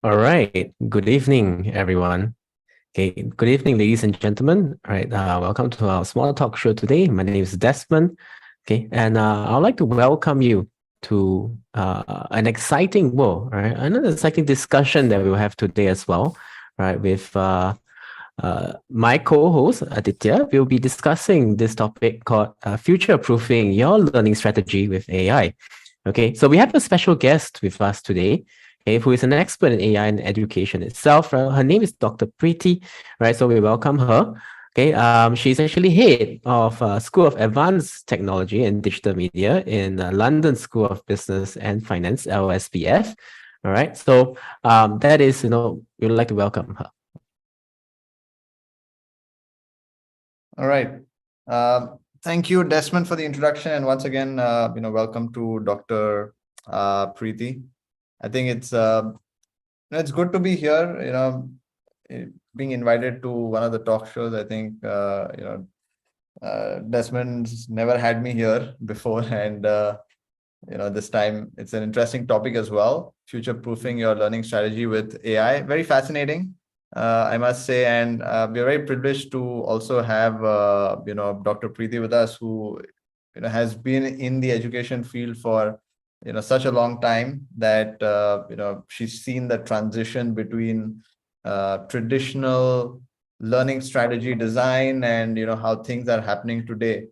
All right. Good evening, everyone. Okay. Good evening, ladies and gentlemen. All right. Welcome to our small talk show today. My name is Desmond. Okay. And I'd like to welcome you to an exciting, another exciting discussion that we'll have today as well, right? With my co-host Aditya, we'll be discussing this topic called future-proofing your learning strategy with AI. Okay, so we have a special guest with us today, okay, who is an expert in AI and education itself. Her name is Dr. Preeti, right? So we welcome her. Okay, she's actually head of School of Advanced Technology and Digital Media in London School of Business and Finance, LSBF. All right, so that is, we'd like to welcome her. All right. Thank you, Desmond, for the introduction. And once again, welcome to Dr. Preeti. I think it's good to be here, being invited to one of the talk shows. I think, Desmond's never had me here before. And, this time it's an interesting topic as well. Future-proofing your learning strategy with AI. Very fascinating. I must say, and we're very privileged to also have Dr. Preeti with us, who has been in the education field for such a long time that she's seen the transition between traditional learning strategy design and how things are happening today.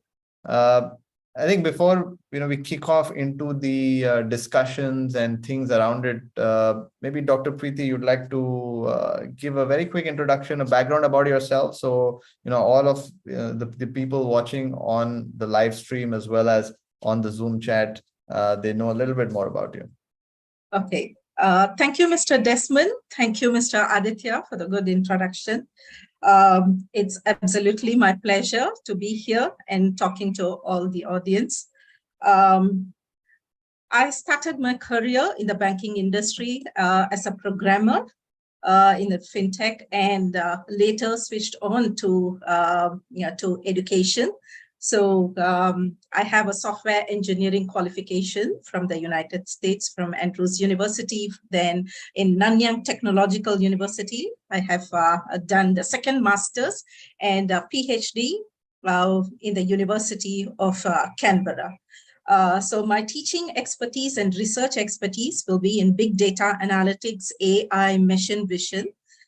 I think before we kick off into the discussions and things around it, maybe Dr. Preeti, you'd like to give a very quick introduction, a background about yourself, so all of the people watching on the live stream as well as on the Zoom chat, they know a little bit more about you. Okay. Thank you, Mr. Desmond. Thank you, Mr. Aditya, for the good introduction. It's absolutely my pleasure to be here and talking to all the audience. I started my career in the banking industry as a programmer in the fintech, and later switched on to education. So I have a software engineering qualification from the United States, from Andrews University. Then in Nanyang Technological University, I have done the second master's and a PhD in the University of Canberra. So my teaching expertise and research expertise will be in big data analytics, AI, machine vision.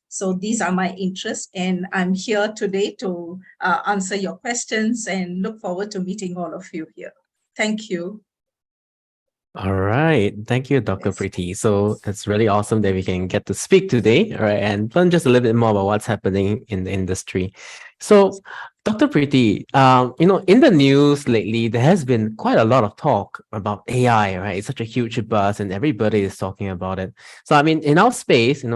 So these are my interests, and I'm here today to answer your questions and look forward to meeting all of you here. Thank you. All right. Thank you, Dr. Yes. Preeti. So it's really awesome that we can get to speak today, right, and learn just a little bit more about what's happening in the industry. So, Dr. Preeti, in the news lately, there has been quite a lot of talk about AI, right? It's such a huge buzz and everybody is talking about it. So, I mean, in our space, in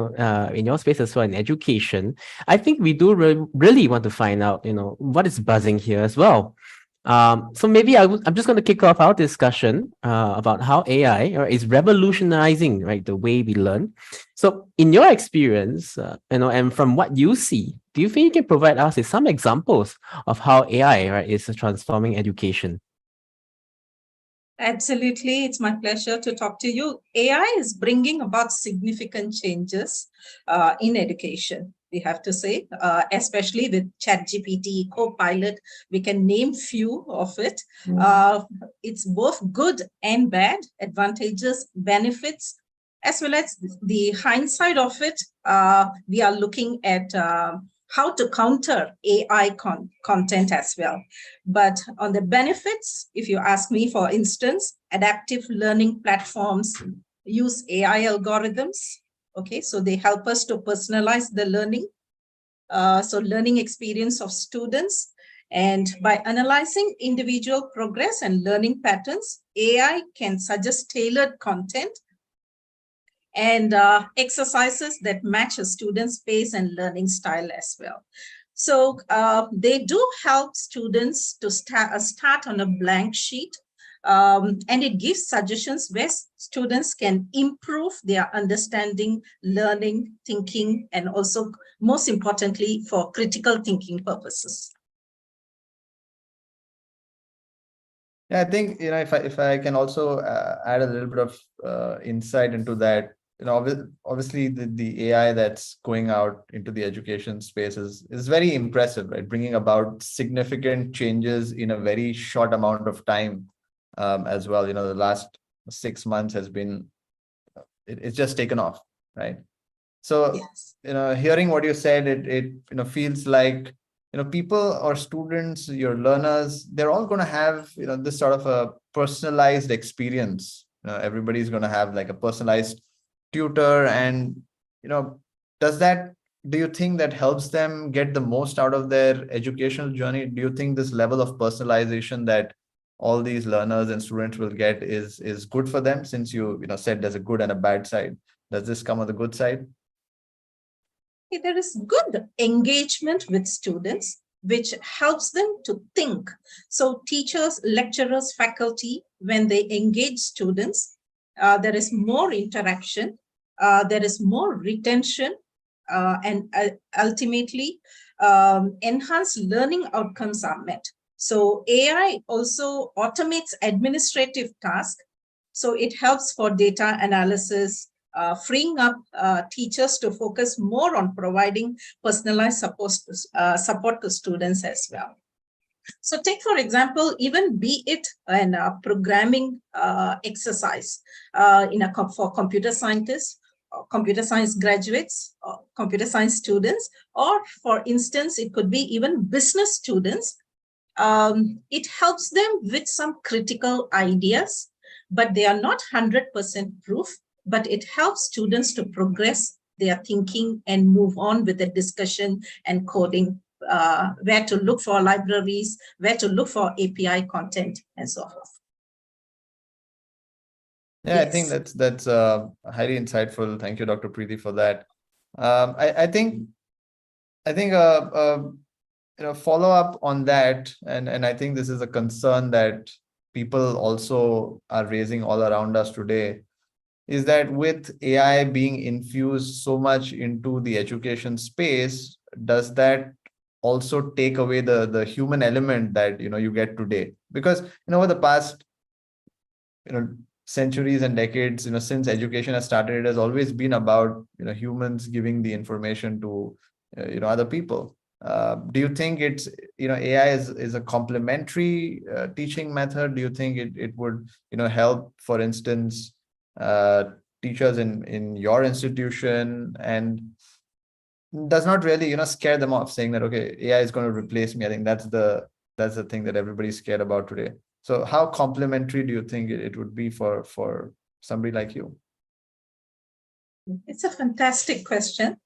your space as well, in education, I think we do really want to find out, what is buzzing here as well. So maybe I'm just going to kick off our discussion about how AI is revolutionizing, right, the way we learn. So in your experience, and from what you see, do you think you can provide us with some examples of how AI, right, is transforming education? Absolutely. It's my pleasure to talk to you. AI is bringing about significant changes in education, we have to say, especially with ChatGPT, Copilot. We can name few of it. It's both good and bad, advantages, benefits, as well as the hindsight of it. We are looking at how to counter AI content as well. But on the benefits, if you ask me, for instance, adaptive learning platforms use AI algorithms. Okay, so they help us to personalize the learning, so learning experience of students. And by analyzing individual progress and learning patterns, AI can suggest tailored content and exercises that match a student's pace and learning style as well. So they do help students to start on a blank sheet, and it gives suggestions where students can improve their understanding, learning, thinking, and also, most importantly, for critical thinking purposes. Yeah, I think if I can also add a little bit of insight into that. obviously the AI that's going out into the education space is very impressive, right? Bringing about significant changes in a very short amount of time, as well. The last 6 months has been, it's just taken off, right? So, Yes. hearing what you said, it feels like, people or students, your learners, they're all going to have, this sort of a personalized experience. Everybody's going to have like a personalized tutor. And, does that, do you think that helps them get the most out of their educational journey? Do you think this level of personalization that all these learners and students will get is good for them? Since you said there's a good and a bad side, does this come on the good side? There is good engagement with students, which helps them to think. So teachers, lecturers, faculty, when they engage students, there is more interaction, there is more retention, and ultimately enhanced learning outcomes are met. So AI also automates administrative tasks. So it helps for data analysis, freeing up teachers to focus more on providing personalized support to students as well. So take, for example, even be it an programming exercise for computer scientists, computer science graduates, computer science students, or for instance, it could be even business students. It helps them with some critical ideas, but they are not 100% proof. But it helps students to progress their thinking and move on with the discussion and coding, where to look for libraries, where to look for API content, and so forth. Yeah, yes. I think that's highly insightful. Thank you, Dr. Preeti, for that. I think follow up on that, and I think this is a concern that people also are raising all around us today, is that with AI being infused so much into the education space, does that also take away the human element that you get today? Because over the past centuries and decades, since education has started, it has always been about humans giving the information to other people. Do you think it's AI is a complementary teaching method? Do you think it would help, for instance, teachers in your institution, and does not really scare them off, saying that okay, AI is going to replace me? I think that's the thing that everybody's scared about today. So how complementary do you think it would be for somebody like you? It's a fantastic question.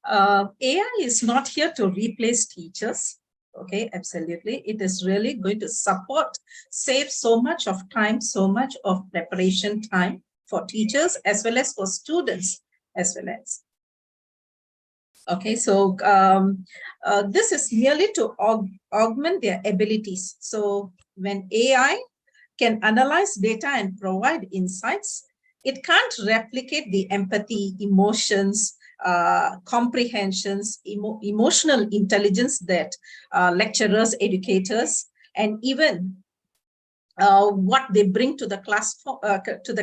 AI is not here to replace teachers. Okay, absolutely. It is really going to support, save so much of time, so much of preparation time for teachers as well as for students as well as. Okay, so this is merely to augment their abilities. So when AI can analyze data and provide insights, it can't replicate the empathy, emotions, comprehensions, emotional intelligence that lecturers, educators, and even what they bring to the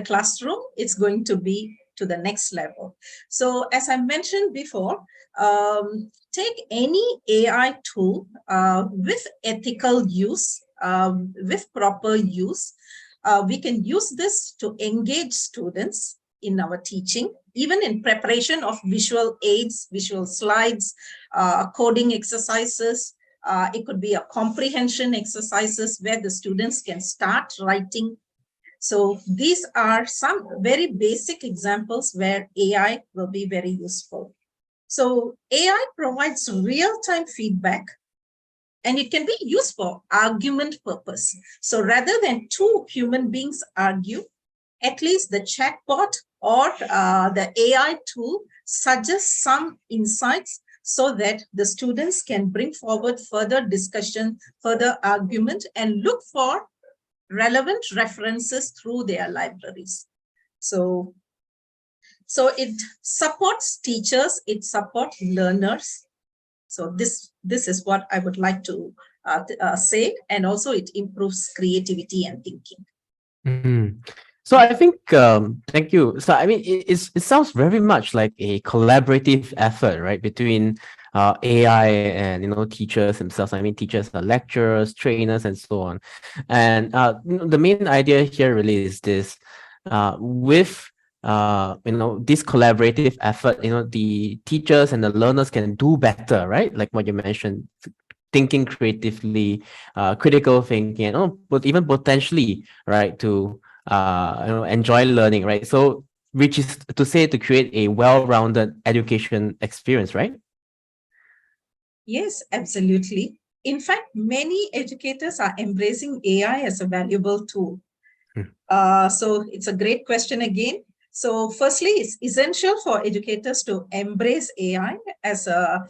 classroom, it's going to be to the next level. So as I mentioned before, take any AI tool with ethical use, with proper use. We can use this to engage students in our teaching, even in preparation of visual aids, visual slides, coding exercises. It could be a comprehension exercises where the students can start writing. So these are some very basic examples where AI will be very useful. So AI provides real-time feedback, and it can be used for argument purpose. So rather than two human beings argue, at least the chatbot or the AI tool suggests some insights so that the students can bring forward further discussion, further argument, and look for relevant references through their libraries. So it supports teachers, it supports learners. So this is what I would like to say, and also it improves creativity and thinking. Mm-hmm. So I think, thank you. So I mean, it sounds very much like a collaborative effort, right, between AI and teachers themselves. I mean, teachers are lecturers, trainers, and so on. And the main idea here really is this: with this collaborative effort, the teachers and the learners can do better, right? Like what you mentioned, thinking creatively, critical thinking, and but even potentially, right, to enjoy learning, right? So, which is to say, to create a well-rounded education experience, right? Yes, absolutely. In fact, many educators are embracing AI as a valuable tool. Hmm. So it's a great question again. So firstly, it's essential for educators to embrace AI as a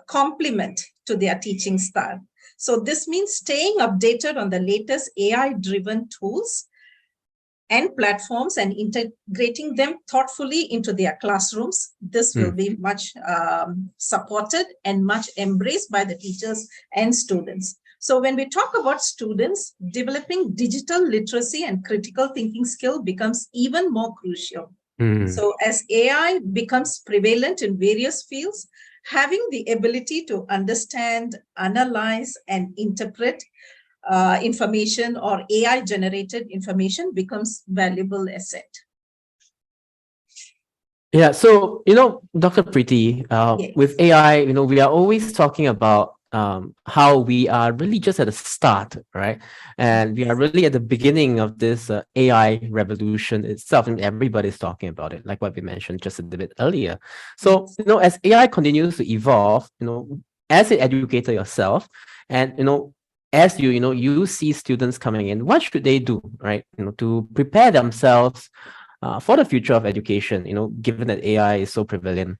complement to their teaching style. So this means staying updated on the latest AI-driven tools and platforms and integrating them thoughtfully into their classrooms. This will be much supported and much embraced by the teachers and students. So when we talk about students, developing digital literacy and critical thinking skill becomes even more crucial. So as AI becomes prevalent in various fields, having the ability to understand, analyze, and interpret information or AI generated information becomes valuable asset. Yeah, so Dr. Preeti, with Yes. AI, we are always talking about how we are really just at the start, right? And we are really at the beginning of this AI revolution itself, and everybody's talking about it, like what we mentioned just a bit earlier. So, Yes. as AI continues to evolve, as an educator yourself, and as you see students coming in, what should they do, right? To prepare themselves for the future of education, given that AI is so prevalent?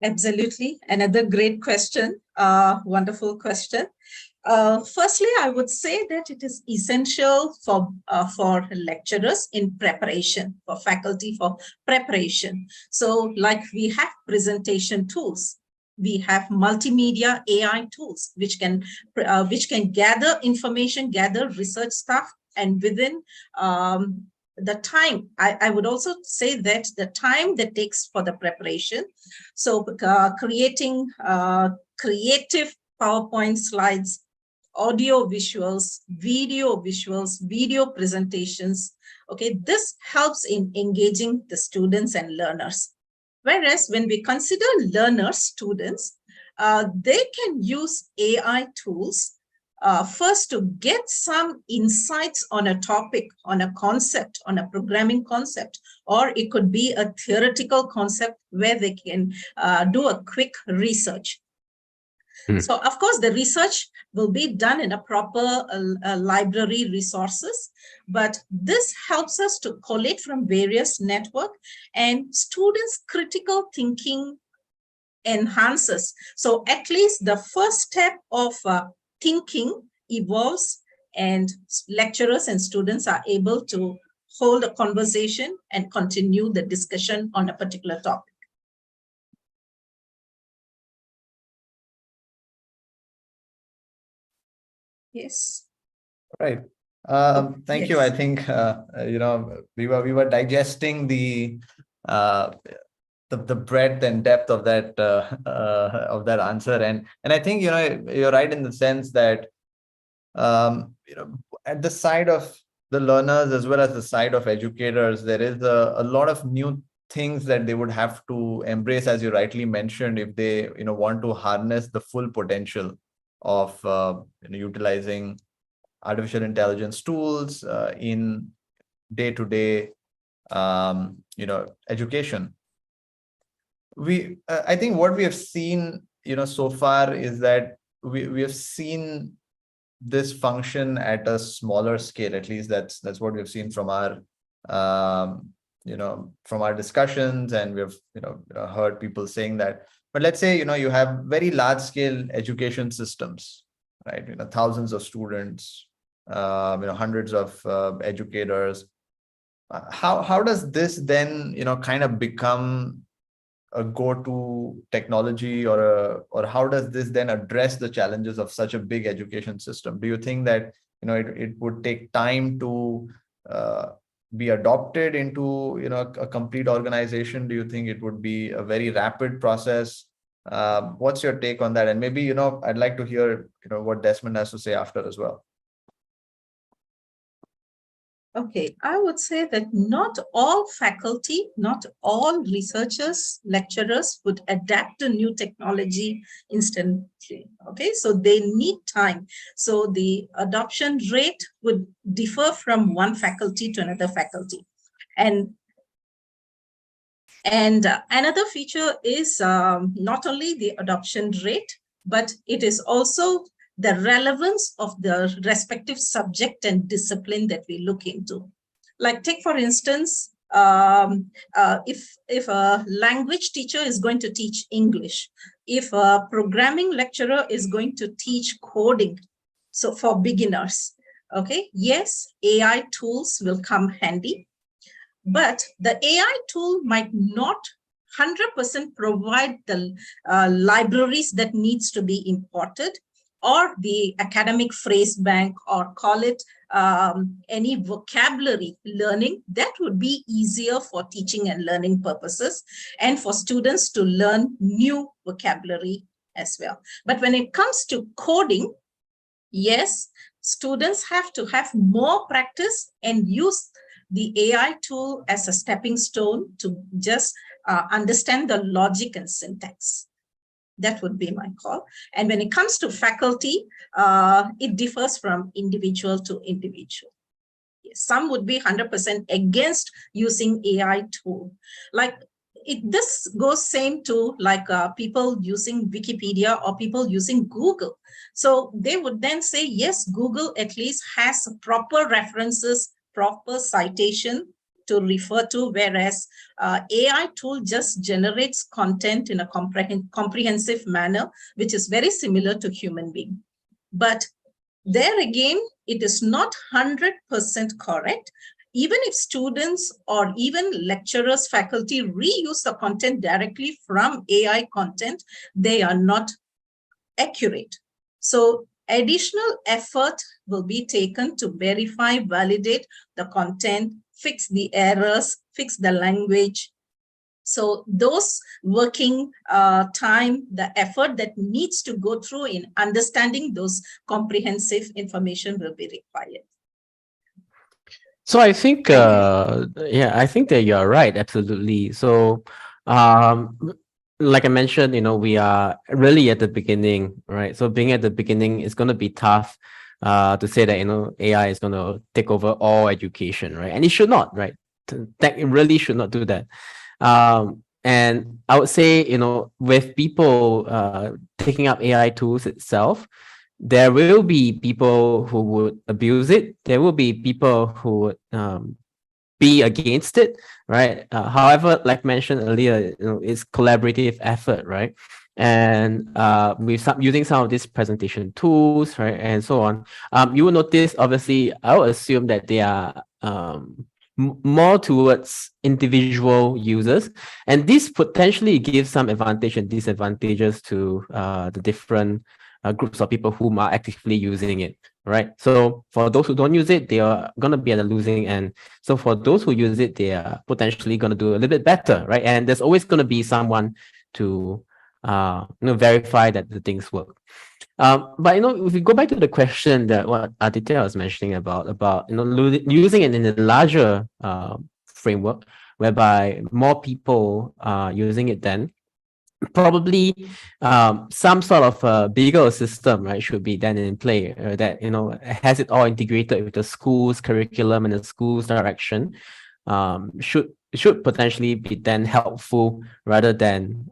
Absolutely. Another great question. Wonderful question. Firstly, I would say that it is essential for lecturers in preparation, for faculty for preparation. So, like we have presentation tools, we have multimedia AI tools which can gather information, gather research stuff, and within the time, I would also say that the time that takes for the preparation. So creating creative PowerPoint slides, audio visuals, video presentations. Okay, this helps in engaging the students and learners. Whereas when we consider learners, students, they can use AI tools first to get some insights on a topic, on a concept, on a programming concept, or it could be a theoretical concept where they can do a quick research. So, of course, the research will be done in a proper library resources, but this helps us to collate from various network, and students' critical thinking enhances. So at least the first step of thinking evolves, and lecturers and students are able to hold a conversation and continue the discussion on a particular topic. Yes. Right. Thank you. I Yes. think we were digesting the breadth and depth of that answer, and I think you're right in the sense that at the side of the learners as well as the side of educators, there is a lot of new things that they would have to embrace, as you rightly mentioned, if they want to harness the full potential of utilizing artificial intelligence tools in day-to-day education. I think what we have seen so far is that we have seen this function at a smaller scale. At least that's what we've seen from our from our discussions, and we've heard people saying that. But let's say you have very large scale education systems, right? Thousands of students, hundreds of educators. How does this then kind of become a go-to technology, or how does this then address the challenges of such a big education system? Do you think that it would take time to be adopted into a complete organization? Do you think it would be a very rapid process? What's your take on that? And maybe I'd like to hear what Desmond has to say after as well. Okay, I would say that not all faculty, not all researchers, lecturers would adapt to new technology instantly. Okay, so they need time. So the adoption rate would differ from one faculty to another faculty. And another feature is not only the adoption rate, but it is also the relevance of the respective subject and discipline that we look into. Like take, for instance, if a language teacher is going to teach English, if a programming lecturer is going to teach coding, so for beginners, okay, yes, AI tools will come handy, but the AI tool might not 100% provide the libraries that needs to be imported, or the academic phrase bank, or call it any vocabulary learning that would be easier for teaching and learning purposes, and for students to learn new vocabulary as well. But when it comes to coding, yes, students have to have more practice and use the AI tool as a stepping stone to just understand the logic and syntax. That would be my call. And when it comes to faculty, it differs from individual to individual. Some would be 100% against using AI tool. Like this goes same to like people using Wikipedia or people using Google. So they would then say, yes, Google at least has proper references, proper citation to refer to, whereas AI tool just generates content in a comprehensive manner, which is very similar to human being. But there again, it is not 100% correct. Even if students or even lecturers, faculty reuse the content directly from AI content, they are not accurate. So additional effort will be taken to verify, validate the content, fix the errors, fix the language. So those working time, the effort that needs to go through in understanding those comprehensive information will be required. So I think, yeah, I think that you're right. Absolutely. So, like I mentioned, we are really at the beginning, right? So being at the beginning is going to be tough to say that, AI is going to take over all education, right? And it should not, right? It really should not do that. And I would say, with people taking up AI tools itself, there will be people who would abuse it. There will be people who would be against it, right? However, like mentioned earlier, it's collaborative effort, right? And with using some of these presentation tools, right, and so on, you will notice. Obviously, I would assume that they are more towards individual users, and this potentially gives some advantage and disadvantages to the different groups of people who are actively using it, right? So for those who don't use it, they are going to be at the losing end. So for those who use it, they are potentially going to do a little bit better, right? And there's always going to be someone to verify that the things work. But if we go back to the question that what Aditya was mentioning about using it in a larger framework, whereby more people are using it, then probably some sort of a bigger system, right, should be then in play that has it all integrated with the school's curriculum and the school's direction. Should potentially be then helpful, rather than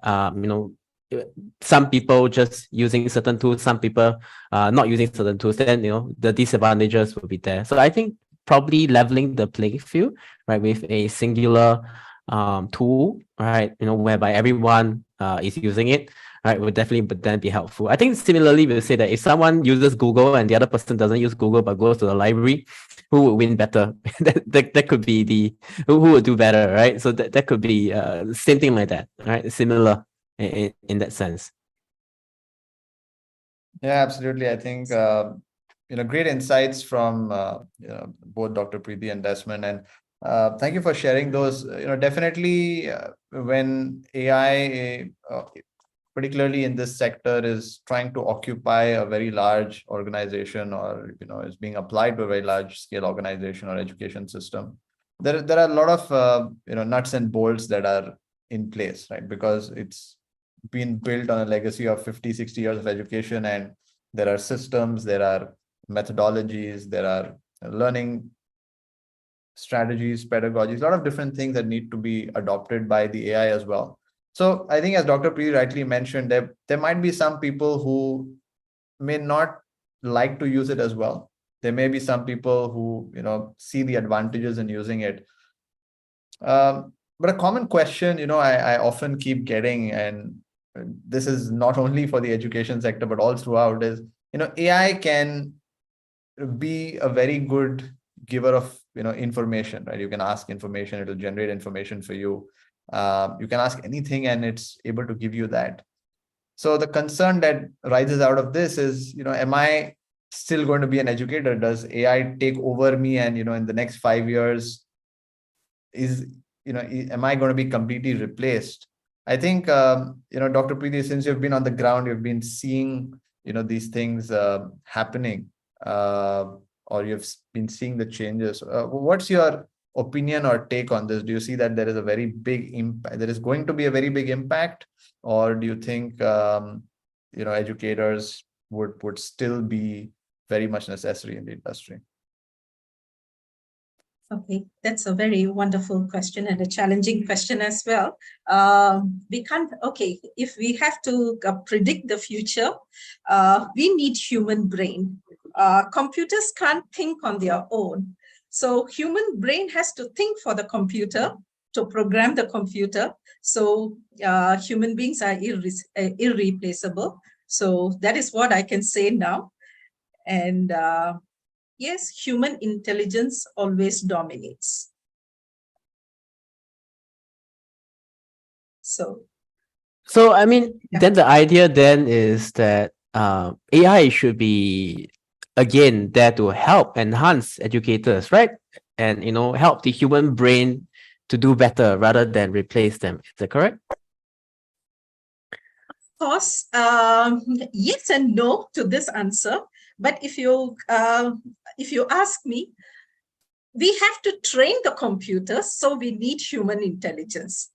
some people just using certain tools, some people not using certain tools. Then the disadvantages will be there. So I think probably leveling the playing field, right, with a singular tool, right, whereby everyone is using it, right, would definitely then be helpful. I think similarly, we'll say that if someone uses Google and the other person doesn't use Google but goes to the library, who would win better? that could be who would do better, right? So that could be same thing like that, right? Similar in that sense. Yeah, absolutely. I think great insights from both Dr. Preeti and Desmond, and thank you for sharing those. Definitely when AI, particularly in this sector, is trying to occupy a very large organization, or is being applied to a very large scale organization or education system, there are a lot of nuts and bolts that are in place, right? Because it's been built on a legacy of 50-60 years of education, and there are systems, there are methodologies, there are learning strategies, pedagogies, a lot of different things that need to be adopted by the AI as well. So I think, as Dr. Preeti rightly mentioned, there might be some people who may not like to use it as well. There may be some people who see the advantages in using it. But a common question, I often keep getting, and this is not only for the education sector but all throughout, is AI can be a very good giver of information, right? You can ask information, it will generate information for you. You can ask anything and it's able to give you that. So the concern that rises out of this is, am I still going to be an educator? Does AI take over me? And in the next 5 years, am I going to be completely replaced? I think Dr. Preeti, since you've been on the ground, you've been seeing these things happening, or you've been seeing the changes. What's your opinion or take on this? Do you see that there is a very big impact? There is going to be a very big impact, or do you think educators would still be very much necessary in the industry? Okay, that's a very wonderful question and a challenging question as well. We can't, if we have to predict the future, we need human brain. Computers can't think on their own. So human brain has to think for the computer, to program the computer. So human beings are irreplaceable. So that is what I can say now. And yes, human intelligence always dominates. So I mean, then the idea then is that AI should be, again, there to help enhance educators, right? And help the human brain to do better rather than replace them. Is that correct? Of course, yes and no to this answer. But if you ask me, we have to train the computers, so we need human intelligence.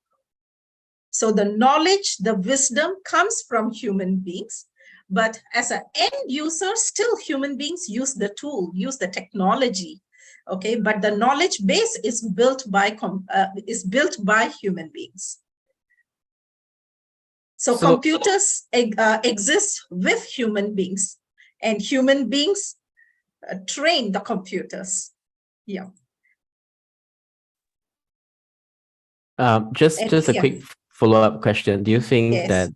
So the knowledge, the wisdom comes from human beings. But as an end user, still human beings use the tool, use the technology. Okay, but the knowledge base is built by human beings. So computers exist with human beings, and human beings train the computers. Yeah. Just a quick follow-up question. Do you think that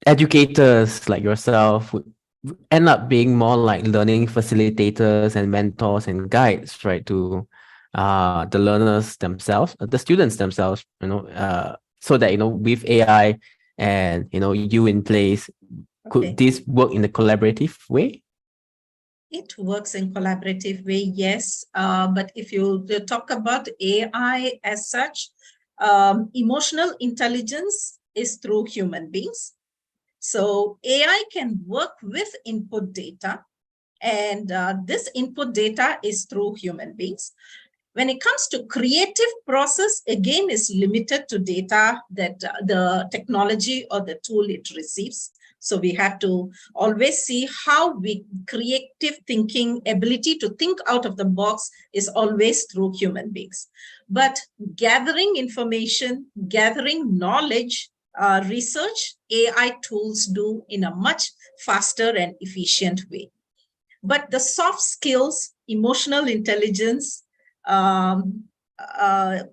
educators like yourself would end up being more like learning facilitators and mentors and guides, right, to the learners themselves, the students themselves, so that with AI and you in place, could this work in a collaborative way? It works in collaborative way, yes. But if you talk about AI as such, emotional intelligence is through human beings. So AI can work with input data, and this input data is through human beings. When it comes to creative process, again, is limited to data that the technology or the tool it receives. So we have to always see how creative thinking, ability to think out of the box is always through human beings. But gathering information, gathering knowledge, research, AI tools do in a much faster and efficient way. But the soft skills, emotional intelligence, EQ,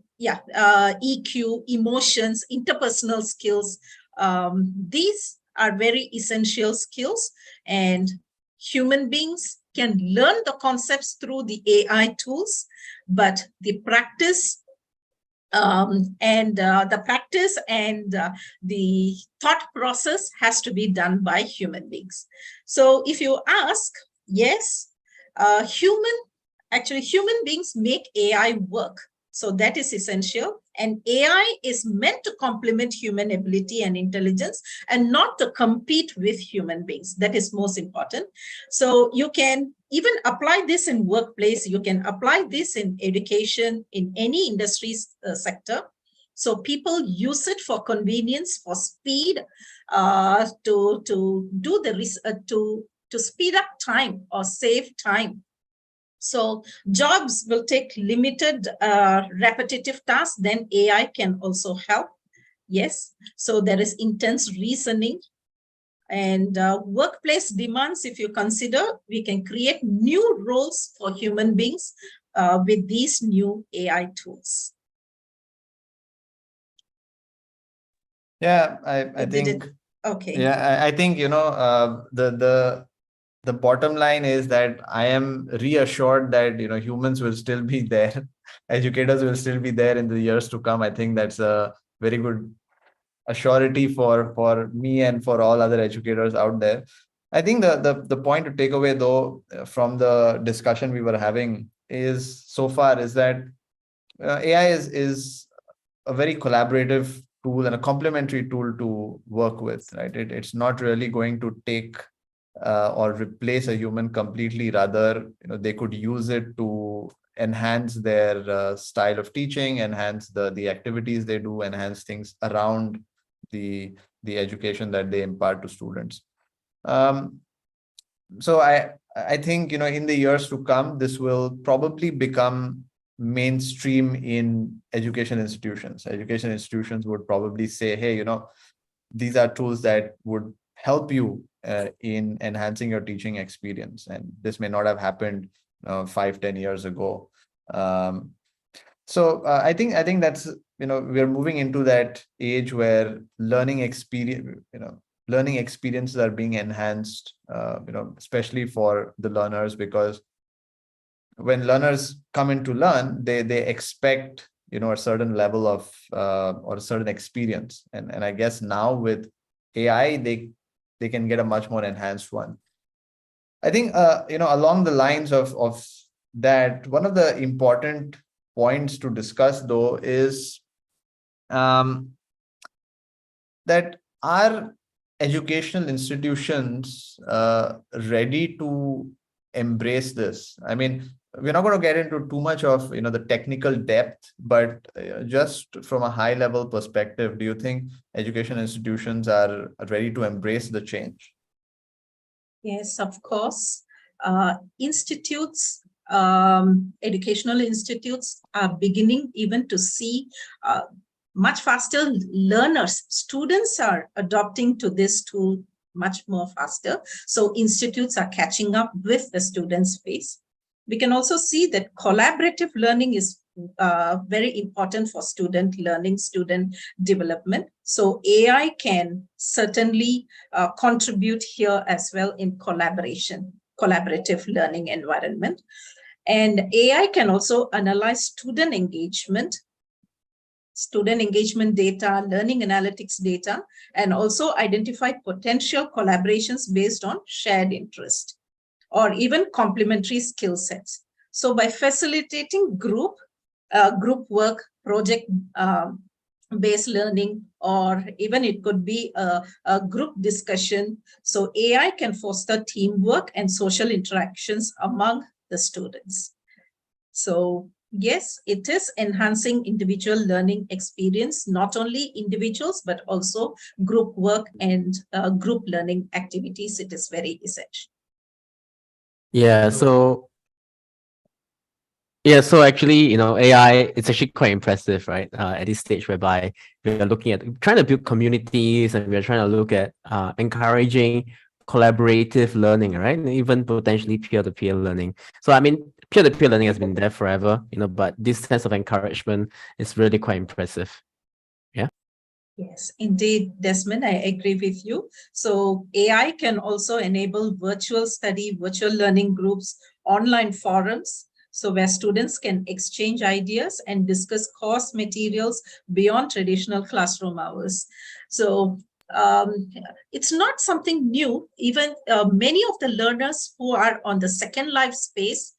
emotions, interpersonal skills, these are very essential skills, and human beings can learn the concepts through the AI tools, but the practice the practice and the thought process has to be done by human beings. So if you ask, yes, human beings make AI work. So that is essential. And AI is meant to complement human ability and intelligence and not to compete with human beings. That is most important. So you can even apply this in workplace. You can apply this in education, in any industry sector. So people use it for convenience, for speed, to do the to speed up time or save time. So jobs will take limited repetitive tasks, then AI can also help. Yes, so there is intense reasoning. And workplace demands, if you consider, we can create new roles for human beings with these new AI tools. Yeah, I think. Okay. Yeah, I think, the bottom line is that I am reassured that, humans will still be there. Educators will still be there in the years to come. I think that's a very good assurity for me and for all other educators out there. I think the point to take away, though, from the discussion we were having is that AI is a very collaborative tool and a complementary tool to work with, right? It's not really going to take or replace a human completely. Rather, they could use it to enhance their style of teaching, enhance the activities they do, enhance things around the education that they impart to students. So I think, in the years to come, this will probably become mainstream in education institutions. Education institutions would probably say, hey, these are tools that would help you in enhancing your teaching experience. And this may not have happened 5-10 years ago. So I think that's, we're moving into that age where learning experiences are being enhanced, especially for the learners, because when learners come in to learn, they expect, a certain level of or a certain experience. And I guess now with AI, they can get a much more enhanced one. I think, along the lines of that, one of the important points to discuss, though, is that are educational institutions ready to embrace this? I mean, we're not going to get into too much of the technical depth, but just from a high level perspective, do you think education institutions are ready to embrace the change? Yes, of course. Educational institutes are beginning even to see much faster learners. Students are adopting to this tool much more faster. So institutes are catching up with the students' pace. We can also see that collaborative learning is very important for student learning, student development. So AI can certainly contribute here as well in collaborative learning environment. And AI can also analyze student engagement data, learning analytics data, and also identify potential collaborations based on shared interest or even complementary skill sets. So by facilitating group work, project based learning, or even it could be a group discussion. So AI can foster teamwork and social interactions among the students. So yes, it is enhancing individual learning experience, not only individuals, but also group work and group learning activities. It is very essential. Yeah, so actually, AI, it's actually quite impressive, right? At this stage whereby we are looking at trying to build communities, and we're trying to look at encouraging collaborative learning, right? And even potentially peer-to-peer learning. So I mean, peer-to-peer learning has been there forever, but this sense of encouragement is really quite impressive. Yeah. Yes, indeed, Desmond, I agree with you. So AI can also enable virtual study, virtual learning groups, online forums. So where students can exchange ideas and discuss course materials beyond traditional classroom hours. So it's not something new. Even many of the learners who are on the Second Life space,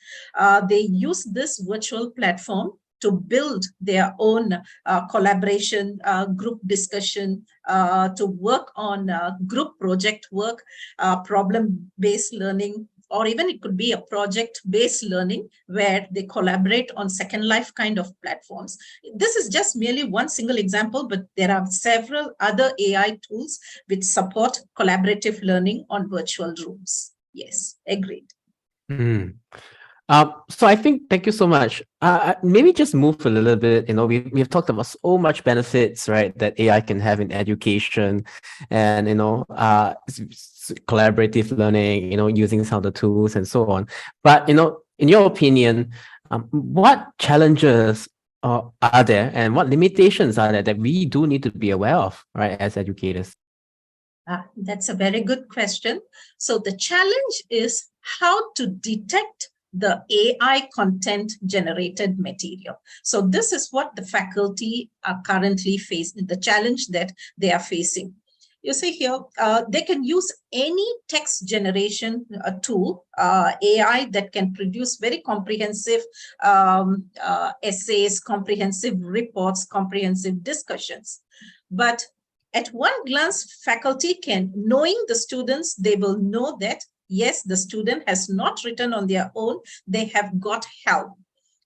they use this virtual platform to build their own collaboration, group discussion, to work on group project work, problem-based learning, or even it could be a project-based learning where they collaborate on Second Life kind of platforms. This is just merely one single example, but there are several other AI tools which support collaborative learning on virtual rooms. Yes, agreed. Mm. So I think, thank you so much. Maybe just move a little bit. We've talked about so much benefits, right, that AI can have in education, and collaborative learning, using some of the tools and so on. But in your opinion, what challenges are there, and what limitations are there that we do need to be aware of, right, as educators? That's a very good question. So the challenge is how to detect the AI content generated material. So this is what the faculty are currently facing, the challenge that they are facing. You see here, they can use any text generation tool, AI, that can produce very comprehensive essays, comprehensive reports, comprehensive discussions. But at one glance, faculty can, knowing the students, they will know that, yes, the student has not written on their own, they have got help.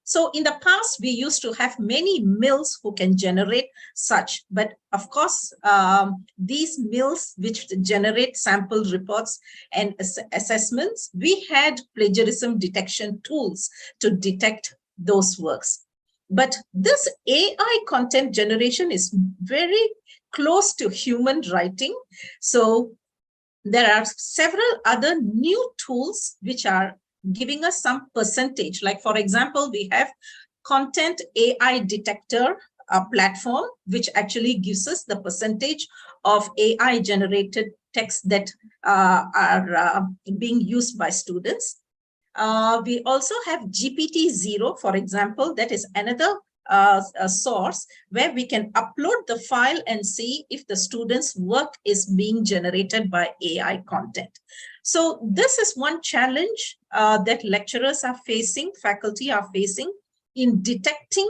So in the past, we used to have many mills who can generate such, but of course, these mills which generate sample reports and assessments, we had plagiarism detection tools to detect those works. But this AI content generation is very close to human writing. So there are several other new tools which are giving us some percentage. Like, for example, we have content AI detector platform, which actually gives us the percentage of AI generated text that are being used by students. We also have GPT-0, for example, that is another a source where we can upload the file and see if the student's work is being generated by AI content. So this is one challenge that lecturers are facing, faculty are facing, in detecting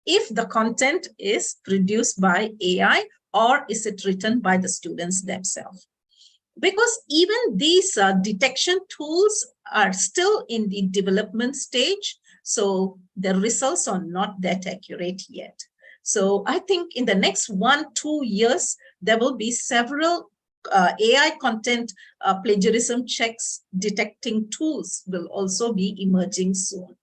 if the content is produced by AI or is it written by the students themselves. Because even these detection tools are still in the development stage, so the results are not that accurate yet. So I think in the next 1-2 years, there will be several AI content plagiarism checks detecting tools will also be emerging soon.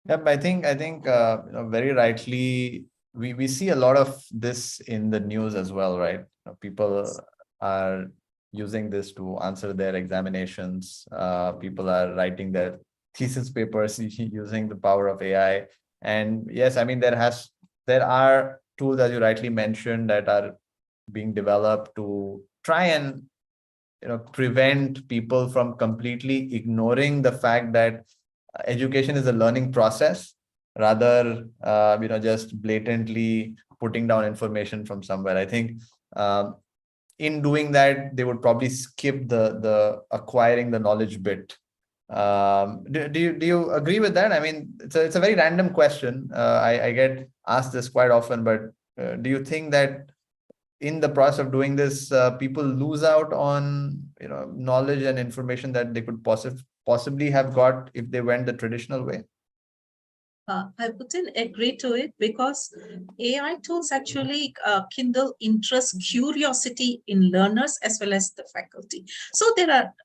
Yep, I think very rightly, we see a lot of this in the news as well, right? People are using this to answer their examinations. People are writing their thesis papers using the power of AI. And yes, I mean, there are tools, as you rightly mentioned, that are being developed to try and prevent people from completely ignoring the fact that education is a learning process, rather just blatantly putting down information from somewhere. I think in doing that, they would probably skip the acquiring the knowledge bit. Do you agree with that? I mean, it's a very random question. I get asked this quite often, but do you think that in the process of doing this, people lose out on knowledge and information that they could possibly have got if they went the traditional way? I wouldn't agree to it, because AI tools actually kindle interest, curiosity in learners as well as the faculty. So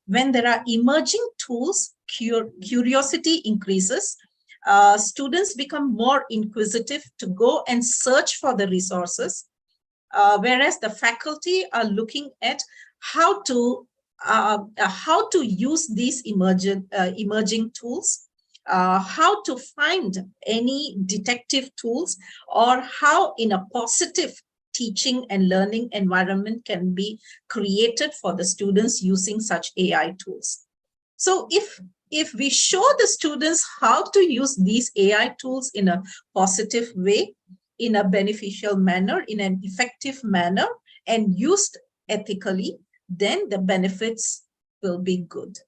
when there are emerging tools, curiosity increases. Students become more inquisitive to go and search for the resources, whereas the faculty are looking at how to use these emerging tools. How to find any detective tools, or how in a positive teaching and learning environment can be created for the students using such AI tools. So if we show the students how to use these AI tools in a positive way, in a beneficial manner, in an effective manner, and used ethically, then the benefits will be good.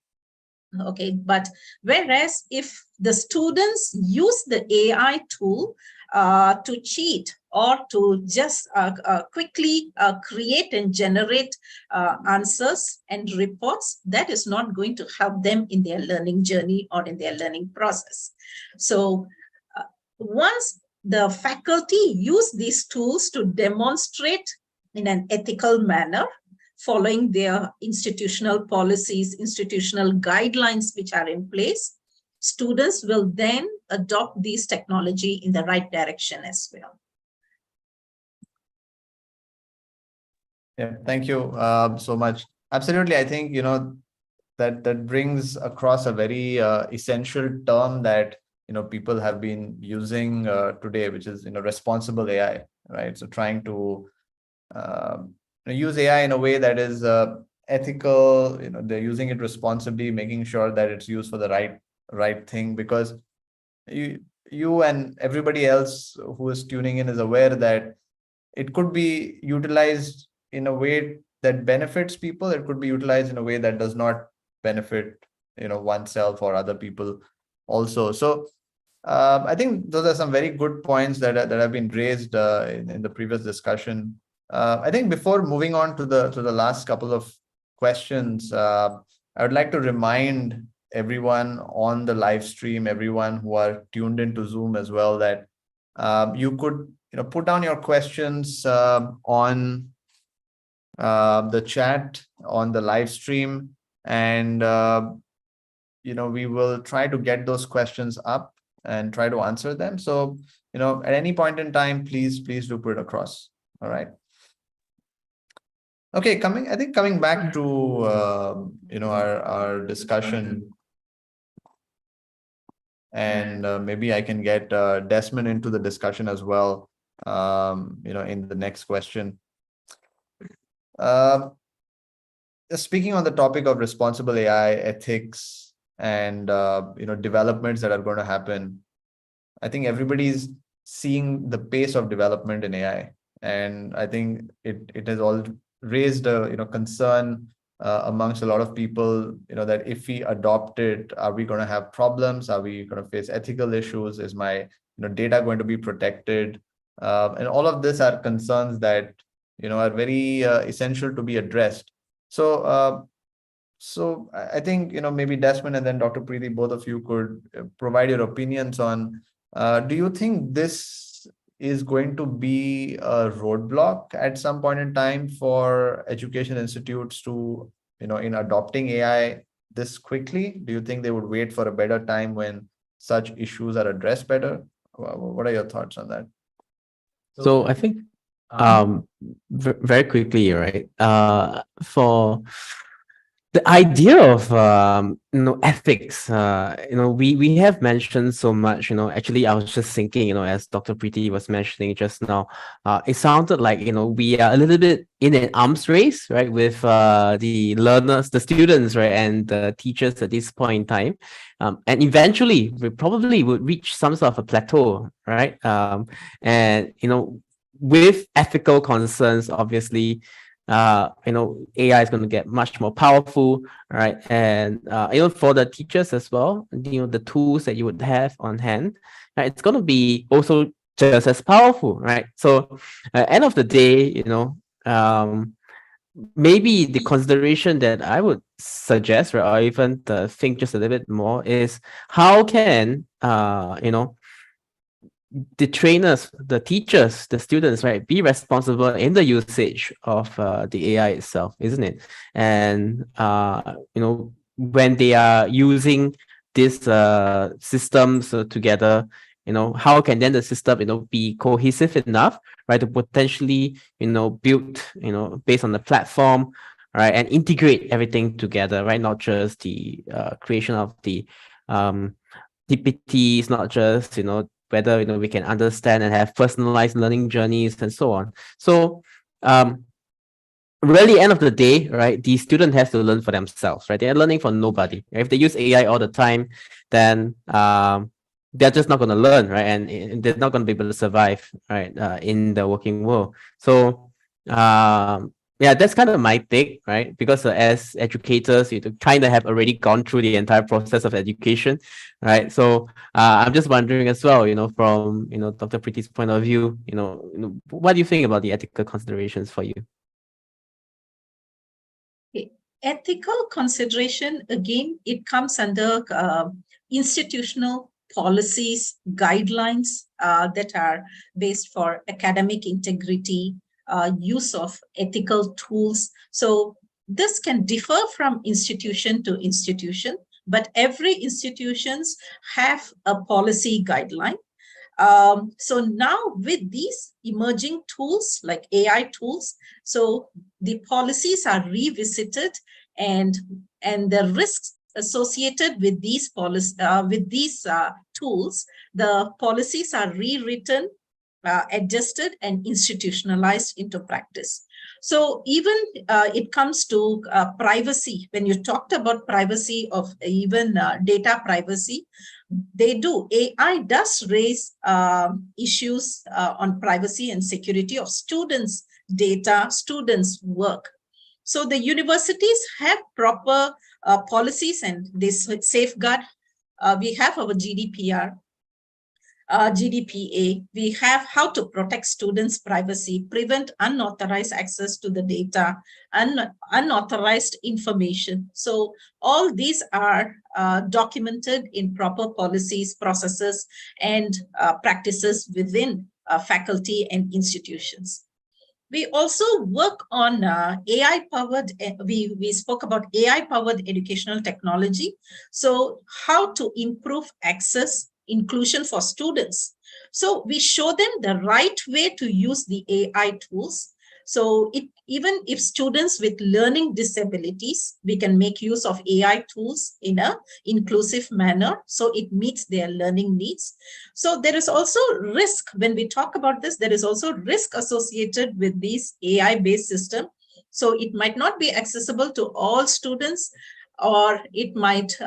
Okay, but whereas if the students use the AI tool to cheat or to just quickly create and generate answers and reports, that is not going to help them in their learning journey or in their learning process. So once the faculty use these tools to demonstrate in an ethical manner, following their institutional policies, institutional guidelines which are in place, students will then adopt these technology in the right direction as well. Yeah, thank you so much. Absolutely, I think that brings across a very essential term that people have been using today, which is responsible AI, right? So trying to use AI in a way that is ethical. They're using it responsibly, making sure that it's used for the right thing, because you and everybody else who is tuning in is aware that it could be utilized in a way that benefits people. It could be utilized in a way that does not benefit oneself or other people also. So I think those are some very good points that have been raised in the previous discussion. I think before moving on to the last couple of questions, I would like to remind everyone on the live stream, everyone who are tuned into Zoom as well, that you could put down your questions on the chat on the live stream, and we will try to get those questions up and try to answer them. So at any point in time, please do put it across. All right. Okay, coming back to our discussion, and maybe I can get Desmond into the discussion as well. In the next question. Speaking on the topic of responsible AI, ethics, and developments that are going to happen, I think everybody's seeing the pace of development in AI, and I think it has all raised a concern amongst a lot of people, that if we adopt it, are we going to have problems? Are we going to face ethical issues? Is my data going to be protected? And all of this are concerns that are very essential to be addressed. So I think maybe Desmond and then Dr. Preeti, both of you could provide your opinions on, do you think this is going to be a roadblock at some point in time for education institutes to in adopting AI this quickly? Do you think they would wait for a better time when such issues are addressed better? What are your thoughts on that? So I think very quickly, right? For the idea of ethics, we have mentioned so much. Actually, I was just thinking, as Dr. Preeti was mentioning just now, it sounded like we are a little bit in an arms race, right, with the learners, the students, right, and the teachers at this point in time, and eventually we probably would reach some sort of a plateau, right? And with ethical concerns, obviously, AI is going to get much more powerful, right? And for the teachers as well, the tools that you would have on hand, right, it's going to be also just as powerful, right? So end of the day, maybe the consideration that I would suggest, right, or even think just a little bit more, is how can the trainers, the teachers, the students, right, be responsible in the usage of the AI itself, isn't it? And when they are using these systems together, how can then the system be cohesive enough, right, to potentially build based on the platform, right, and integrate everything together, right? Not just the creation of the PPTs, not just whether we can understand and have personalized learning journeys and so on. So really, end of the day, right, the student has to learn for themselves, right? They're learning from nobody. If they use AI all the time, then they're just not going to learn, right? And they're not going to be able to survive, right, in the working world. So, yeah, that's kind of my take, right? Because as educators, you kind of have already gone through the entire process of education, right? So, I'm just wondering as well, from Dr. Preeti's point of view, what do you think about the ethical considerations for you? Ethical consideration, again, it comes under institutional policies, guidelines that are based for academic integrity, use of ethical tools. So this can differ from institution to institution, but every institutions have a policy guideline. So now with these emerging tools like AI tools, so the policies are revisited, and the risks associated with these tools, the policies are rewritten, adjusted and institutionalized into practice. So even it comes to privacy. When you talked about privacy of even data privacy, AI does raise issues on privacy and security of students' data, students' work. So the universities have proper policies and they safeguard. We have our GDPR, GDPA, we have how to protect students' privacy, prevent unauthorized access to the data, unauthorized information. So all these are documented in proper policies, processes, and practices within faculty and institutions. We also work on AI-powered, we spoke about AI-powered educational technology. So how to improve access, inclusion for students. So we show them the right way to use the AI tools. So even if students with learning disabilities, we can make use of AI tools in an inclusive manner, so it meets their learning needs. So there is also risk when we talk about this. There is also risk associated with these AI-based system. So it might not be accessible to all students, or it might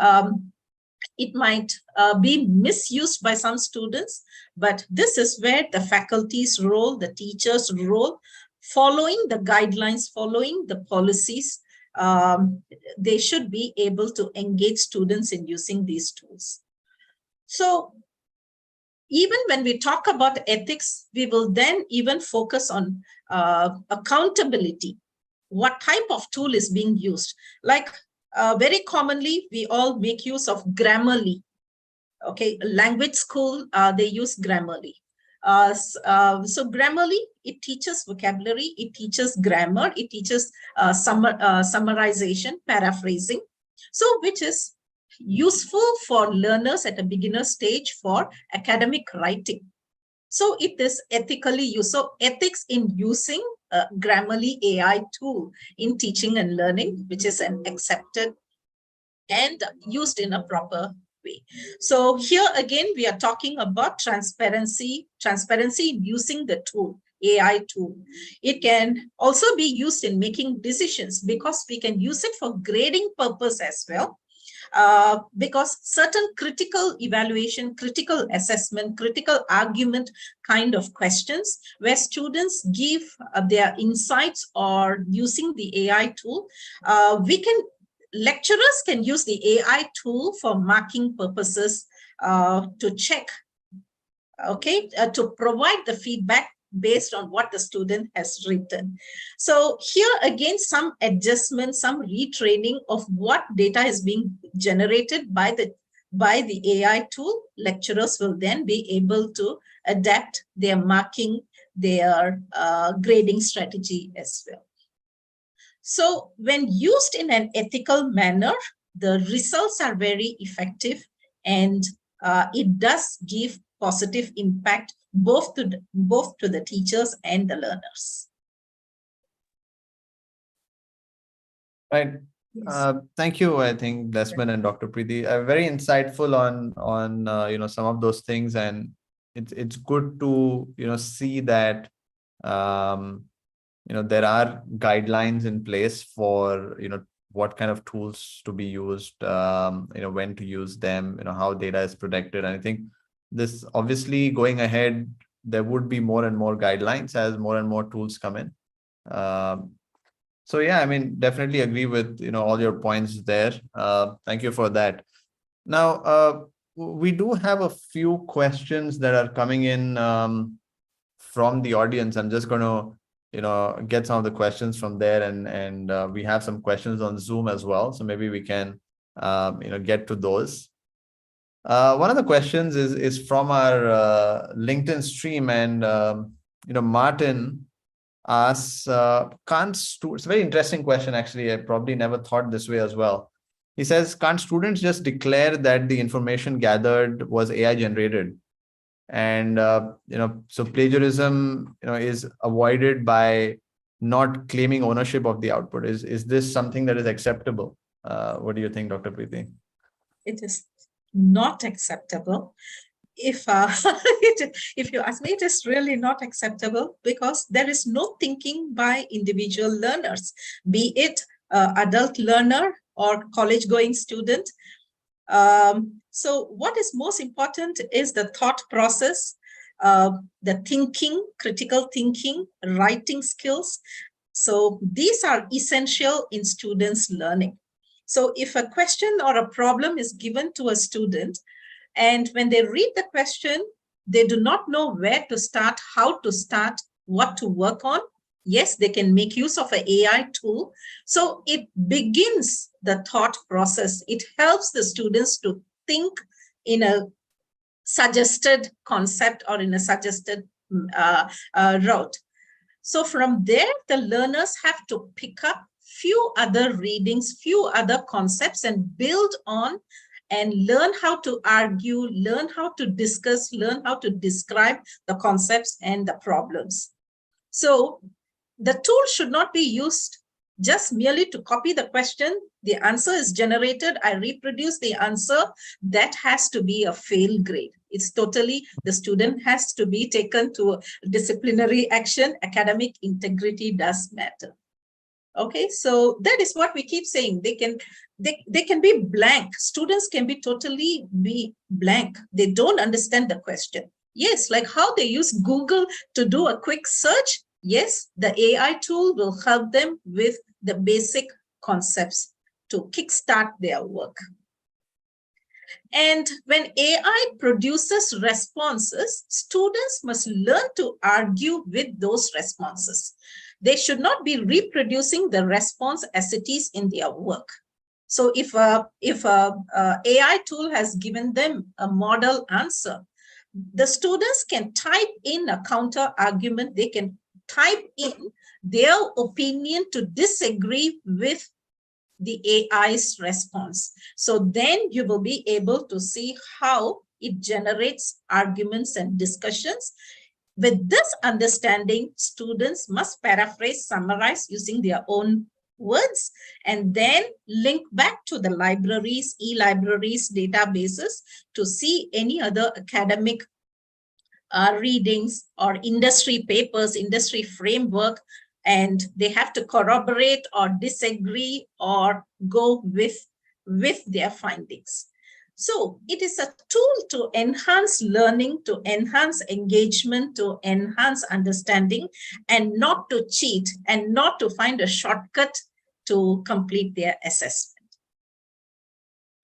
be misused by some students. But this is where the faculty's role, the teacher's role, following the guidelines, following the policies, they should be able to engage students in using these tools. So even when we talk about ethics, we will then even focus on accountability. What type of tool is being used? Like very commonly, we all make use of Grammarly. Okay, language school, they use Grammarly. So Grammarly, it teaches vocabulary, it teaches grammar, it teaches summarization, paraphrasing. So which is useful for learners at a beginner stage for academic writing. So it is ethically used. So ethics in using Grammarly AI tool in teaching and learning, which is an accepted and used in a proper way. So here again, we are talking about transparency in using the tool, AI tool. It can also be used in making decisions, because we can use it for grading purpose as well. Because certain critical evaluation, critical assessment, critical argument kind of questions where students give their insights or using the AI tool, lecturers can use the AI tool for marking purposes to check, okay, to provide the feedback based on what the student has written. So here again, some adjustment, some retraining of what data is being generated by the AI tool. Lecturers will then be able to adapt their marking, their grading strategy as well. So when used in an ethical manner, the results are very effective, and it does give positive impact both to the teachers and the learners. Right. Yes. Thank you. I think Desmond and Dr. Preeti are very insightful on some of those things, and it's good to see that there are guidelines in place for, what kind of tools to be used, when to use them, how data is protected. And I think this, obviously, going ahead, there would be more and more guidelines as more and more tools come in. So yeah, I mean, definitely agree with, all your points there. Thank you for that. Now, we do have a few questions that are coming in from the audience. I'm just going to, get some of the questions from there, and we have some questions on Zoom as well. So maybe we can, get to those. One of the questions is from our LinkedIn stream, and Martin asks, it's a very interesting question, actually. I probably never thought this way as well. He says, can't students just declare that the information gathered was AI generated? And, so plagiarism, is avoided by not claiming ownership of the output. Is this something that is acceptable? What do you think, Dr. Preeti? It is not acceptable. If you ask me, it is really not acceptable, because there is no thinking by individual learners, be it adult learner or college going student. So what is most important is the thought process, the thinking, critical thinking, writing skills. So these are essential in students' learning. So if a question or a problem is given to a student, and when they read the question, they do not know where to start, how to start, what to work on, yes, they can make use of an AI tool. So it begins the thought process. It helps the students to think in a suggested concept or in a suggested route. So from there, the learners have to pick up few other readings, few other concepts, and build on and learn how to argue, learn how to discuss, learn how to describe the concepts and the problems. So the tool should not be used just merely to copy the question. The answer is generated, I reproduce the answer. That has to be a fail grade. It's totally, the student has to be taken to disciplinary action. Academic integrity does matter. Okay, so that is what we keep saying. They can be blank. Students can be totally blank. They don't understand the question. Yes, like how they use Google to do a quick search. Yes, the AI tool will help them with the basic concepts to kickstart their work. And when AI produces responses, students must learn to argue with those responses. They should not be reproducing the response as it is in their work. So if a AI tool has given them a model answer, the students can type in a counter argument. They can type in their opinion to disagree with the AI's response. So then you will be able to see how it generates arguments and discussions. With this understanding, students must paraphrase, summarize using their own words, and then link back to the libraries, e-libraries, databases to see any other academic readings or industry papers, industry framework, and they have to corroborate or disagree or go with their findings. So it is a tool to enhance learning, to enhance engagement, to enhance understanding, and not to cheat and not to find a shortcut to complete their assessment.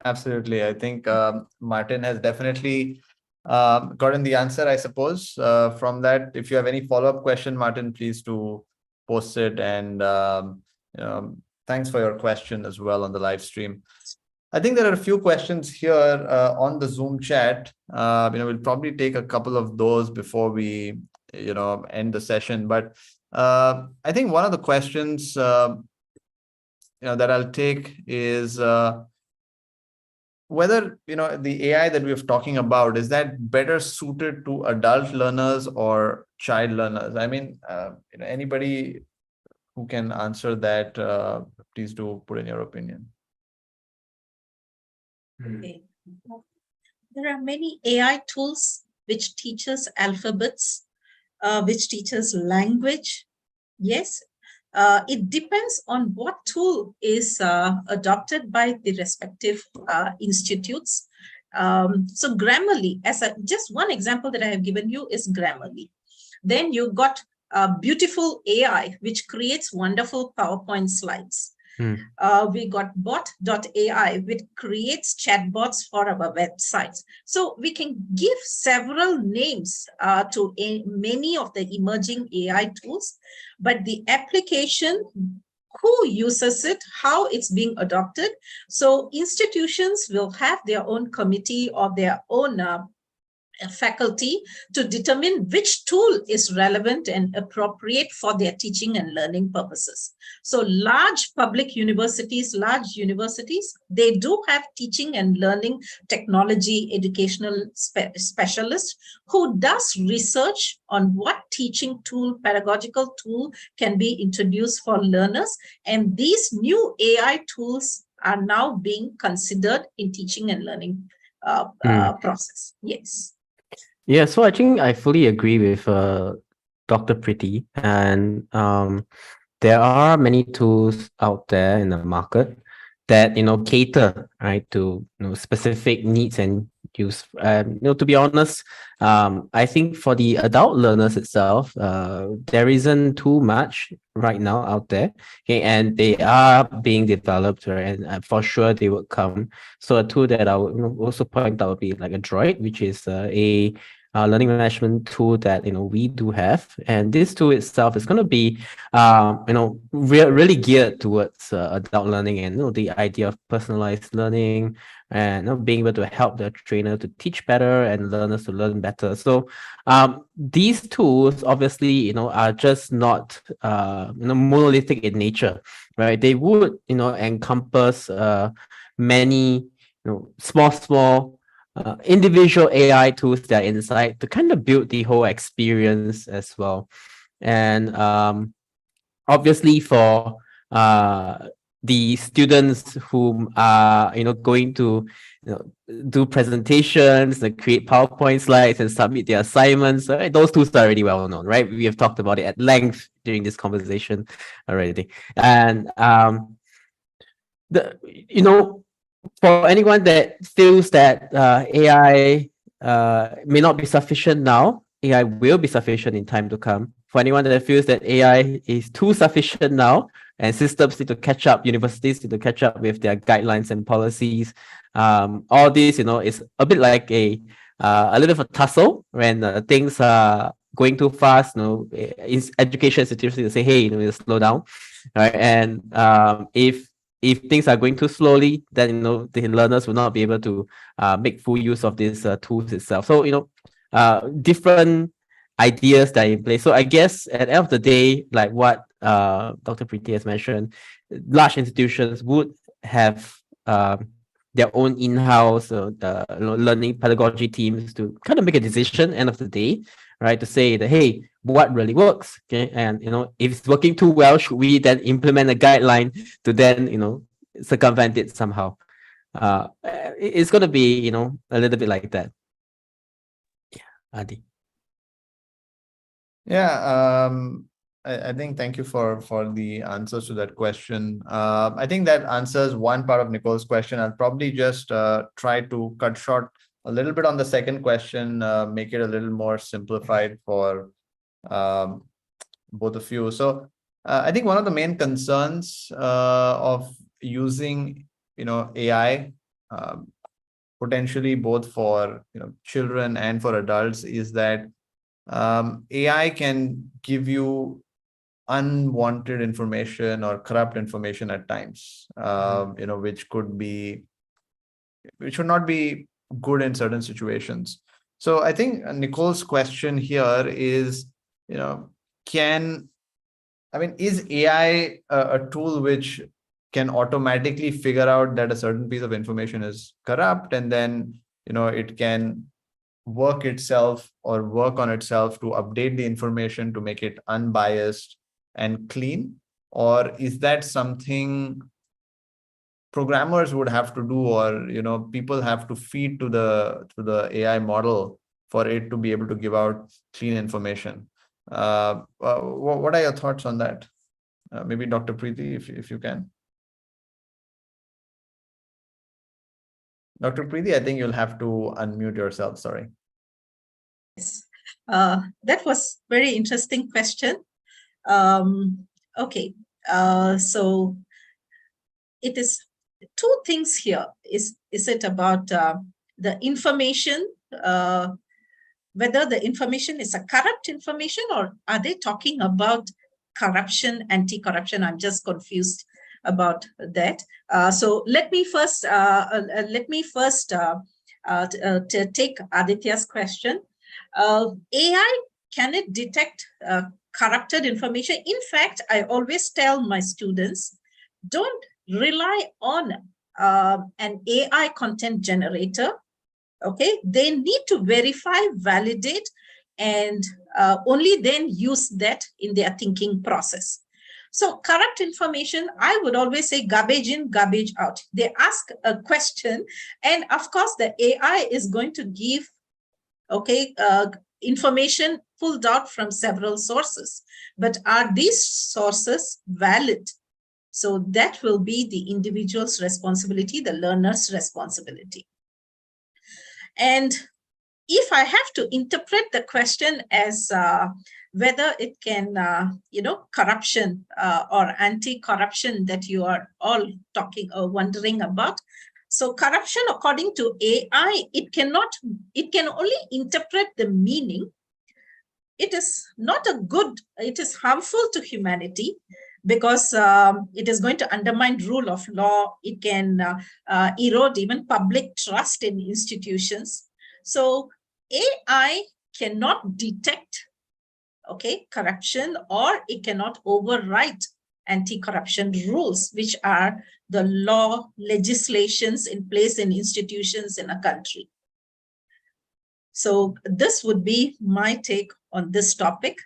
Absolutely. I think Martin has definitely gotten the answer, I suppose, from that. If you have any follow-up question, Martin, please do post it. And thanks for your question as well on the live stream. I think there are a few questions here on the Zoom chat. We'll probably take a couple of those before we, end the session. But I think one of the questions, that I'll take is whether, the AI that we're talking about, is that better suited to adult learners or child learners? I mean, anybody who can answer that, please do put in your opinion. Okay. There are many AI tools which teaches alphabets, which teaches language. Yes, It depends on what tool is adopted by the respective institutes. So Grammarly, just one example that I have given you is Grammarly. Then you got beautiful AI, which creates wonderful PowerPoint slides. We got bot.ai, which creates chatbots for our websites. So we can give several names to many of the emerging AI tools, but the application, who uses it, how it's being adopted. So institutions will have their own committee or their own faculty to determine which tool is relevant and appropriate for their teaching and learning purposes. So large public universities, they do have teaching and learning technology educational specialists who does research on what teaching tool, pedagogical tool can be introduced for learners. And these new AI tools are now being considered in teaching and learning process. Yes. Yeah, so I think I fully agree with Dr. Pretty, and there are many tools out there in the market that cater right to specific needs and use. To be honest, I think for the adult learners itself, there isn't too much right now out there. Okay, and they are being developed, right? And for sure they will come. So a tool that I would also point out would be like a Droid, which is a learning management tool that we do have, and this tool itself is going to be really geared towards adult learning, and the idea of personalized learning, and being able to help the trainer to teach better and learners to learn better. So these tools obviously are just not monolithic in nature, right? They would encompass many small individual AI tools that are inside to kind of build the whole experience as well. And obviously for the students who are going to do presentations, create PowerPoint slides and submit their assignments, right? Those tools are already well known, right? We have talked about it at length during this conversation already. And for anyone that feels that AI may not be sufficient now, AI will be sufficient in time to come. For anyone that feels that AI is too sufficient now and systems need to catch up, universities need to catch up with their guidelines and policies, all this, is a bit like a little bit of a tussle when things are going too fast. Education institutions say, hey, slow down, right? And if things are going too slowly, then the learners will not be able to make full use of these tools itself. So different ideas that are in place. So I guess at the end of the day, like what Dr. Preeti has mentioned, large institutions would have their own in-house learning pedagogy teams to kind of make a decision end of the day, right? To say that, hey, what really works, okay? And if it's working too well, should we then implement a guideline to then circumvent it somehow? It's going to be a little bit like that. Yeah, Adi. Yeah, I think thank you for the answers to that question. I think that answers one part of Nicole's question. I'll probably just try to cut short a little bit on the second question, make it a little more simplified for both of you. So I think one of the main concerns of using AI potentially both for children and for adults is that AI can give you unwanted information or corrupt information at times, which should not be good in certain situations. So I think Nicole's question here is, is AI a tool which can automatically figure out that a certain piece of information is corrupt, and then it can work itself or work on itself to update the information to make it unbiased and clean? Or is that something programmers would have to do, or people have to feed to the AI model for it to be able to give out clean information? What are your thoughts on that? Maybe Dr. Preeti, if you can. Dr. Preeti, I think you'll have to unmute yourself. Sorry. Yes. That was very interesting question. Okay. So it is two things here. Is it about the information, whether the information is a corrupt information, or are they talking about corruption, anti-corruption? I'm just confused about that. So let me first take Aditya's question. AI, can it detect corrupted information? In fact, I always tell my students, don't rely on an AI content generator. Okay, they need to verify, validate, and only then use that in their thinking process. So corrupt information, I would always say garbage in, garbage out. They ask a question, and of course the AI is going to give, okay, information pulled out from several sources. But are these sources valid? So that will be the individual's responsibility, the learner's responsibility. And if I have to interpret the question as whether it can, corruption or anti-corruption that you are all talking or wondering about. So corruption, according to AI, it can only interpret the meaning. It is not a good, it is harmful to humanity, because it is going to undermine rule of law. It can erode even public trust in institutions. So AI cannot detect, okay, corruption, or it cannot override anti-corruption rules, which are the law legislations in place in institutions in a country. So this would be my take on this topic.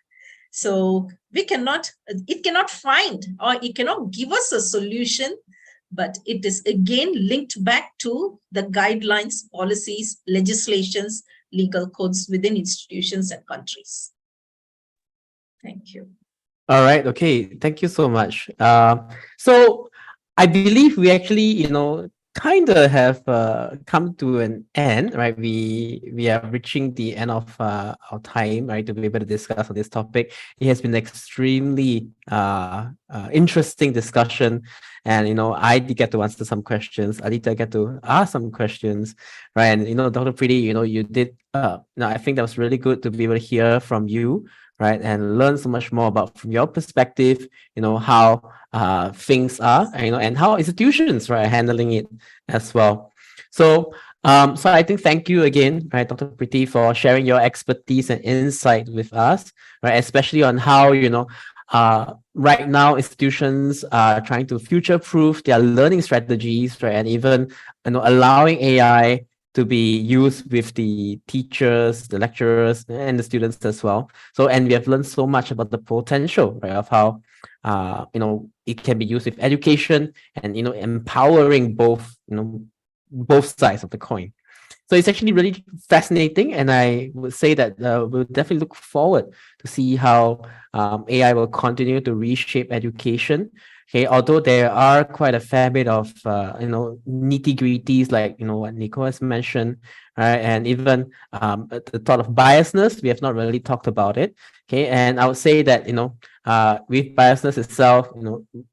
So it cannot find, or it cannot give us a solution, but it is again linked back to the guidelines, policies, legislations, legal codes within institutions and countries. Thank you. All right. Okay. Thank you so much. So I believe we actually, kind of have come to an end, right? We are reaching the end of our time, right, to be able to discuss on this topic. It has been extremely interesting discussion, and I did get to answer some questions. Aditya get to ask some questions, right? And Dr. Preeti, you did. I think that was really good to be able to hear from you, right, and learn so much more about from your perspective, how things are, and how institutions, right, are handling it as well. So I think thank you again, right, Dr. Preeti, for sharing your expertise and insight with us, right, especially on how right now institutions are trying to future-proof their learning strategies, right, and even allowing AI to be used with the teachers, the lecturers, and the students as well. So, and we have learned so much about the potential, right, of how it can be used with education and empowering both both sides of the coin. So it's actually really fascinating, and I would say that we'll definitely look forward to see how AI will continue to reshape education. Okay, although there are quite a fair bit of nitty-gritties, like what Nico has mentioned, right, and even the thought of biasness, we have not really talked about it. Okay, and I would say that with biasness itself,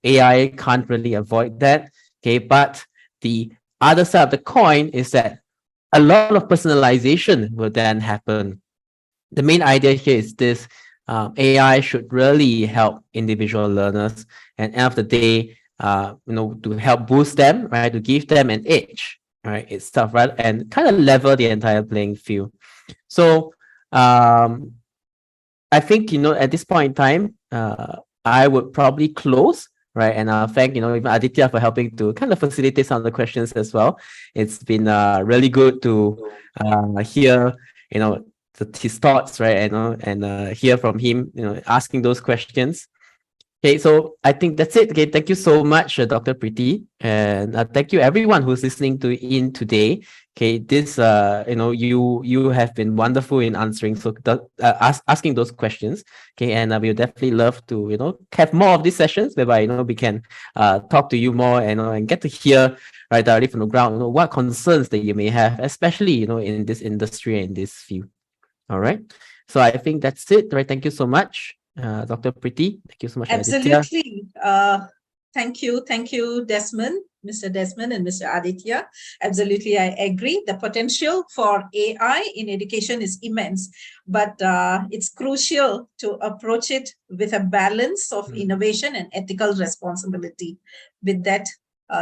AI can't really avoid that. Okay, but the other side of the coin is that a lot of personalization will then happen. The main idea here is this: AI should really help individual learners, and end of the day, to help boost them, right, to give them an edge, right, itself, right, and kind of level the entire playing field. So, I think at this point in time, I would probably close. Right, and thank even Aditya for helping to kind of facilitate some of the questions as well. It's been really good to hear his thoughts, right, and hear from him, asking those questions. Okay, so I think that's it. Okay, thank you so much, Dr. Preeti, and thank you everyone who's listening in today. Okay, this you have been wonderful in answering asking those questions. Okay, and we would definitely love to have more of these sessions whereby we can talk to you more and get to hear right directly from the ground what concerns that you may have, especially in this industry and this field. All right, so I think that's it. Right, thank you so much, Dr. Preeti. Thank you so much, Aditya. Absolutely. Thank you, Desmond, Mr. Desmond and Mr. Aditya. Absolutely, I agree. The potential for AI in education is immense, but it's crucial to approach it with a balance of innovation and ethical responsibility. With that,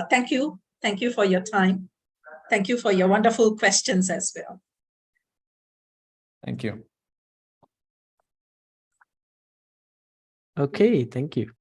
thank you. Thank you for your time. Thank you for your wonderful questions as well. Thank you. Okay, thank you.